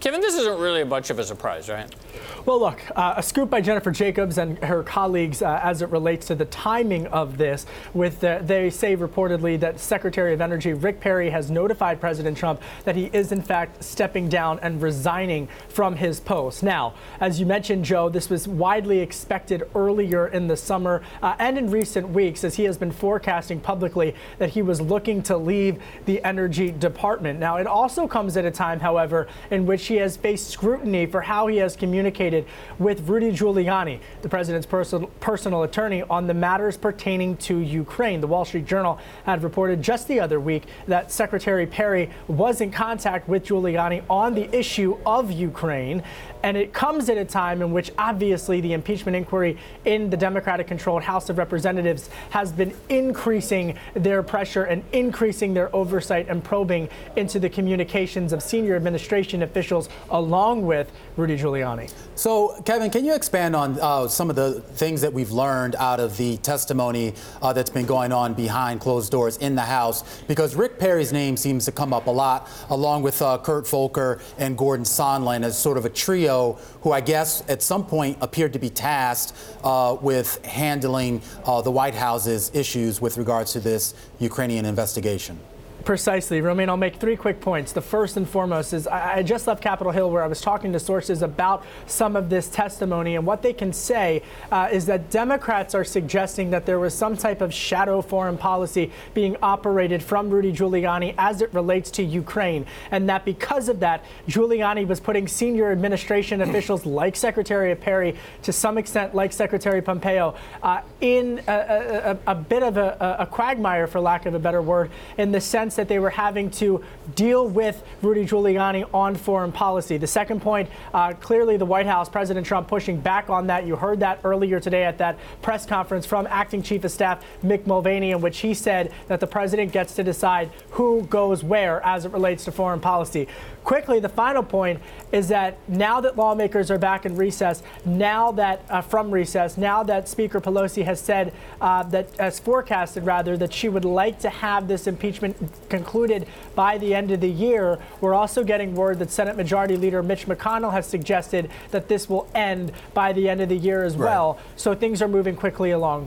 Kevin, this isn't really much of a surprise, right? Well, look, a scoop by Jennifer Jacobs and her colleagues as it relates to the timing of this. They say reportedly that Secretary of Energy Rick Perry has notified President Trump that he is in fact stepping down and resigning from his post. Now, as you mentioned, Joe, this was widely expected earlier in the summer and in recent weeks, as he has been forecasting publicly that he was looking to leave the Energy Department. Now, it also comes at a time, however, in which he has faced scrutiny for how he has communicated with Rudy Giuliani, the president's personal attorney, on the matters pertaining to Ukraine. The Wall Street Journal had reported just the other week that Secretary Perry was in contact with Giuliani on the issue of Ukraine. And it comes at a time in which obviously the impeachment inquiry in the Democratic-controlled House of Representatives has been increasing their pressure and increasing their oversight and probing into the communications of senior administration officials along with Rudy Giuliani. So, Kevin, can you expand on some of the things that we've learned out of the testimony that's been going on behind closed doors in the House? Because Rick Perry's name seems to come up a lot, along with Kurt Volker and Gordon Sondland, as sort of a trio who I guess at some point appeared to be tasked with handling the White House's issues with regards to this Ukrainian investigation. Precisely. Romaine, I'll make 3 quick points. The first and foremost is I just left Capitol Hill, where I was talking to sources about some of this testimony, and what they can say is that Democrats are suggesting that there was some type of shadow foreign policy being operated from Rudy Giuliani as it relates to Ukraine, and that because of that, Giuliani was putting senior administration officials like Secretary Perry, to some extent like Secretary Pompeo, in a bit of a quagmire, for lack of a better word, in the sense that they were having to deal with Rudy Giuliani on foreign policy. The second point, clearly the White House, President Trump pushing back on that. You heard that earlier today at that press conference from Acting Chief of Staff Mick Mulvaney, in which he said that the president gets to decide who goes where as it relates to foreign policy. Quickly, the final point is that now that lawmakers are back in recess, now that Speaker Pelosi has said has forecasted that she would like to have this impeachment concluded by the end of the year, we're also getting word that Senate Majority Leader Mitch McConnell has suggested that this will end by the end of the year as well. So things are moving quickly along.